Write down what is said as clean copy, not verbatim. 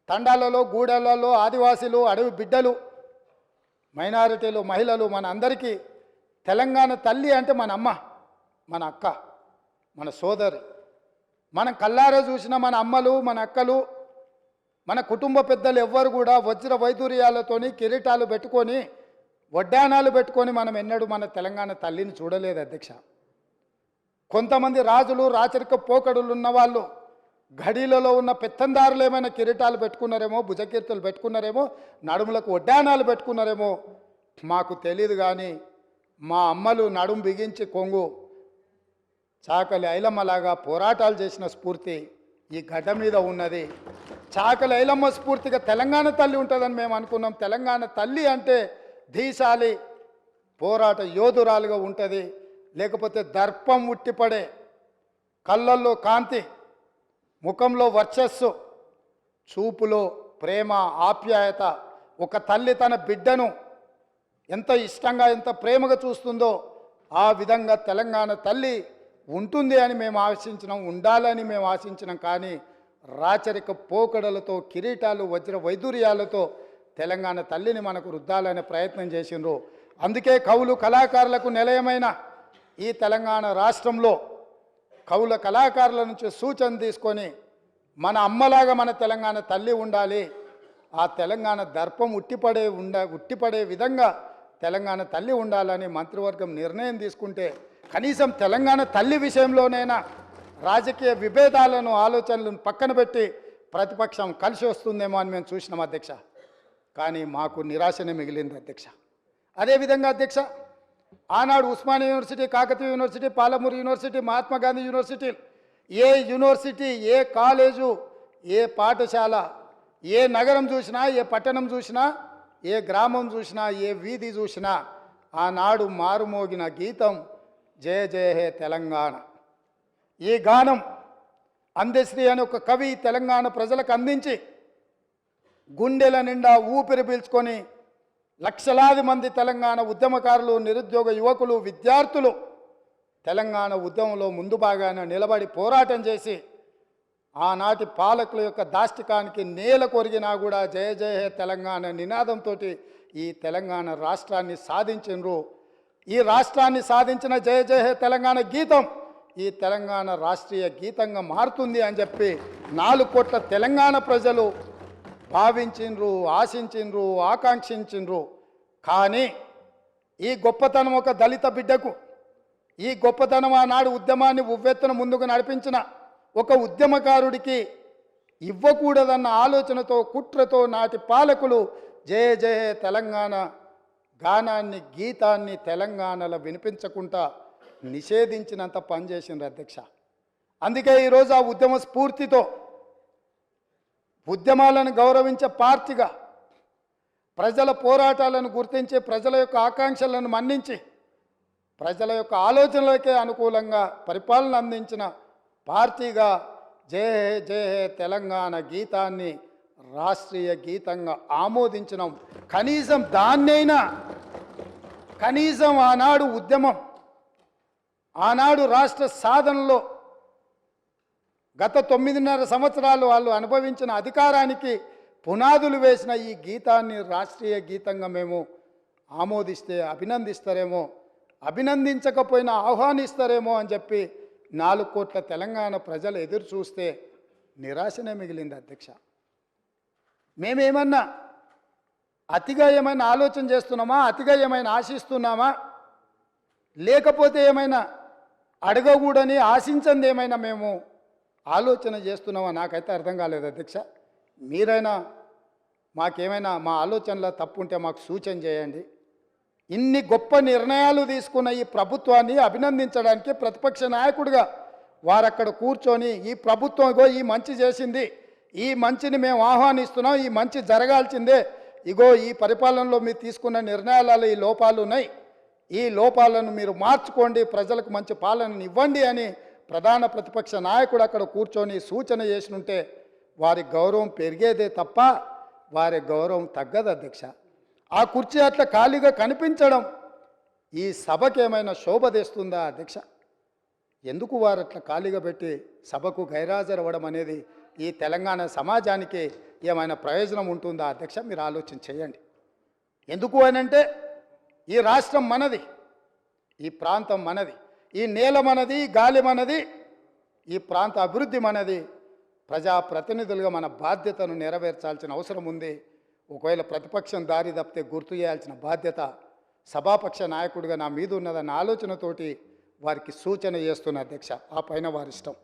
తండాలలో గూడెలలో ఆదివాసీలు అడవి బిడ్డలు మైనారిటీలు మహిళలు మన అందరికీ తెలంగాణ తల్లి అంటే మన అమ్మ, మన అక్క, మన సోదరి. మనం కల్లారా చూసిన మన అమ్మలు, మన అక్కలు, మన కుటుంబ పెద్దలు ఎవ్వరు కూడా వజ్ర వైదూర్యాలతోని కిరీటాలు పెట్టుకొని వడ్డానాలు పెట్టుకొని మనం ఎన్నడూ మన తెలంగాణ తల్లిని చూడలేదు అధ్యక్ష. కొంతమంది రాజులు రాచరిక పోకడులు ఉన్నవాళ్ళు గడిలలో ఉన్న పెత్తందారులు ఏమైనా కిరీటాలు పెట్టుకున్నారేమో, భుజకీర్తులు పెట్టుకున్నారేమో, నడుములకు వడ్డానాలు పెట్టుకున్నారేమో మాకు తెలియదు. కానీ మా అమ్మలు నడుము బిగించి కొంగు చాకలి ఐలమ్మలాగా పోరాటాలు చేసిన స్ఫూర్తి ఈ గడ్డ మీద ఉన్నది. చాకలి ఐలమ్మ స్ఫూర్తిగా తెలంగాణ తల్లి ఉంటుందని మేము అనుకున్నాం. తెలంగాణ తల్లి అంటే ధీశాలి పోరాట యోధురాలుగా ఉంటుంది. లేకపోతే దర్పం ఉట్టిపడే, కళ్ళల్లో కాంతి, ముఖంలో వర్చస్సు, చూపులో ప్రేమ ఆప్యాయత. ఒక తల్లి తన బిడ్డను ఎంత ఇష్టంగా ఎంత ప్రేమగా చూస్తుందో ఆ విధంగా తెలంగాణ తల్లి ఉంటుంది అని మేము ఆశించినాం, ఉండాలని మేము ఆశించినాం. కానీ రాచరిక పోకడలతో కిరీటాలు వజ్ర వైదూర్యాలతో తెలంగాణ తల్లిని మనకు రుద్దాలనే ప్రయత్నం చేసిండ్రు. అందుకే కవులు కళాకారులకు నిలయమైన ఈ తెలంగాణ రాష్ట్రంలో కవుల కళాకారుల నుంచి సూచన తీసుకొని మన అమ్మలాగా మన తెలంగాణ తల్లి ఉండాలి, ఆ తెలంగాణ దర్పం ఉట్టిపడే విధంగా తెలంగాణ తల్లి ఉండాలని మంత్రివర్గం నిర్ణయం తీసుకుంటే కనీసం తెలంగాణ తల్లి విషయంలోనైనా రాజకీయ విభేదాలను ఆలోచనలను పక్కన పెట్టి ప్రతిపక్షం కలిసి వస్తుందేమో అని మేము చూసినాం అధ్యక్ష. కానీ మాకు నిరాశనే మిగిలింది అధ్యక్ష. అదేవిధంగా అధ్యక్ష, ఆనాడు Osmania university, Kakatiya university, Palamuru university, Mahatma Gandhi university, ఏ యూనివర్సిటీ, ఏ కాలేజు, ఏ పాఠశాల, ఏ నగరం చూసినా, ఏ పట్టణం చూసినా, ఏ గ్రామం చూసినా, ఏ వీధి చూసినా ఆనాడు మారుమోగిన గీతం జయ జయ హే తెలంగాణ. ఈ గానం అందశ్రీ అని ఒక కవి తెలంగాణ ప్రజలకు అందించి గుండెల నిండా ఊపిరి పీల్చుకొని లక్షలాది మంది తెలంగాణ ఉద్యమకారులు, నిరుద్యోగ యువకులు, విద్యార్థులు తెలంగాణ ఉద్యమంలో ముందు భాగాన నిలబడి పోరాటం చేసి ఆనాటి పాలకుల యొక్క దాష్టికానికి నేల కొరిగినా కూడా జయ జయ హే తెలంగాణ నినాదంతో ఈ తెలంగాణ రాష్ట్రాన్ని సాధించినరు. ఈ రాష్ట్రాన్ని సాధించిన జయ జయ హే తెలంగాణ గీతం ఈ తెలంగాణ రాష్ట్రీయ గీతంగా మారుతుంది అని చెప్పి 4 కోట్ల తెలంగాణ ప్రజలు భావించిండ్రు, ఆశించిండ్రు, ఆకాంక్షించిండ్రు. కానీ ఈ గొప్పతనం ఒక దళిత బిడ్డకు, ఈ గొప్పతనం ఆనాడు ఉద్యమాన్ని ఉవ్వెత్తున ముందుకు నడిపించిన ఒక ఉద్యమకారుడికి ఇవ్వకూడదన్న ఆలోచనతో కుట్రతో నాటి పాలకులు జయ జయ తెలంగాణ గానాన్ని, గీతాన్ని తెలంగాణలో వినిపించకుండా నిషేధించినంత పనిచేసిండ్రు అధ్యక్ష. అందుకే ఈరోజు ఆ ఉద్యమ స్ఫూర్తితో ఉద్యమాలను గౌరవించే పార్టీగా, ప్రజల పోరాటాలను గుర్తించి, ప్రజల యొక్క ఆకాంక్షలను మన్నించి, ప్రజల యొక్క ఆలోచనలకే అనుకూలంగా పరిపాలన అందించిన పార్టీగా జయ హే జయ హే తెలంగాణ గీతాన్ని రాష్ట్రీయ గీతంగా ఆమోదించినాం. కనీసం దాన్నైనా, కనీసం ఆనాడు ఉద్యమం, ఆనాడు రాష్ట్ర సాధనలో గత 9.5 సంవత్సరాలు వాళ్ళు అనుభవించిన అధికారానికి పునాదులు వేసిన ఈ గీతాన్ని రాష్ట్రీయ గీతంగా మేము ఆమోదిస్తే అభినందిస్తారేమో, అభినందించకపోయినా ఆహ్వానిస్తారేమో అని చెప్పి 4 కోట్ల తెలంగాణ ప్రజలు ఎదురు చూస్తే నిరాశనే మిగిలింది అధ్యక్ష. మేమేమన్నా అతిగా ఏమైనా ఆలోచన చేస్తున్నామా, అతిగా ఏమైనా ఆశిస్తున్నామా, లేకపోతే ఏమైనా అడగకూడని ఆశించింది ఏమైనా మేము ఆలోచన చేస్తున్నామా నాకైతే అర్థం కాలేదు అధ్యక్ష. మీరైనా మాకేమైనా మా ఆలోచనలో తప్పు ఉంటే మాకు సూచన చేయండి. ఇన్ని గొప్ప నిర్ణయాలు తీసుకున్న ఈ ప్రభుత్వాన్ని అభినందించడానికి ప్రతిపక్ష నాయకుడిగా వారక్కడ కూర్చొని ఈ ప్రభుత్వం ఈ మంచి చేసింది, ఈ మంచిని మేము ఆహ్వానిస్తున్నాం, ఈ మంచి జరగాల్సిందే, ఈ పరిపాలనలో మీరు తీసుకున్న నిర్ణయాలలో ఈ లోపాలు ఉన్నాయి, ఈ లోపాలను మీరు మార్చుకోండి, ప్రజలకు మంచి పాలనను ఇవ్వండి అని ప్రధాన ప్రతిపక్ష నాయకుడు అక్కడ కూర్చొని సూచన చేసినుంటే వారి గౌరవం పెరిగేదే తప్ప వారి గౌరవం తగ్గదు అధ్యక్ష. ఆ కుర్చీ అట్లా ఖాళీగా కనిపించడం ఈ సభకి ఏమైనా శోభ తెస్తుందా అధ్యక్ష? ఎందుకు వారు అట్లా ఖాళీగా పెట్టి సభకు గైరాజరవ్వడం అనేది ఈ తెలంగాణ సమాజానికి ఏమైనా ప్రయోజనం ఉంటుందా అధ్యక్ష? మీరు ఆలోచన చేయండి. ఎందుకు అనంటే ఈ రాష్ట్రం మనది, ఈ ప్రాంతం మనది, ఈ నేల మనది, గాలి మనది, ఈ ప్రాంత అభివృద్ధి మనది. ప్రజాప్రతినిధులుగా మన బాధ్యతను నెరవేర్చాల్సిన అవసరం ఉంది. ఒకవేళ ప్రతిపక్షం దారి తప్పితే గుర్తు చేయాల్సిన బాధ్యత సభాపక్ష నాయకుడిగా నా మీద ఉన్నదన్న ఆలోచనతోటి వారికి సూచన చేస్తున్న అధ్యక్ష. ఆ పైన వారి ఇష్టం.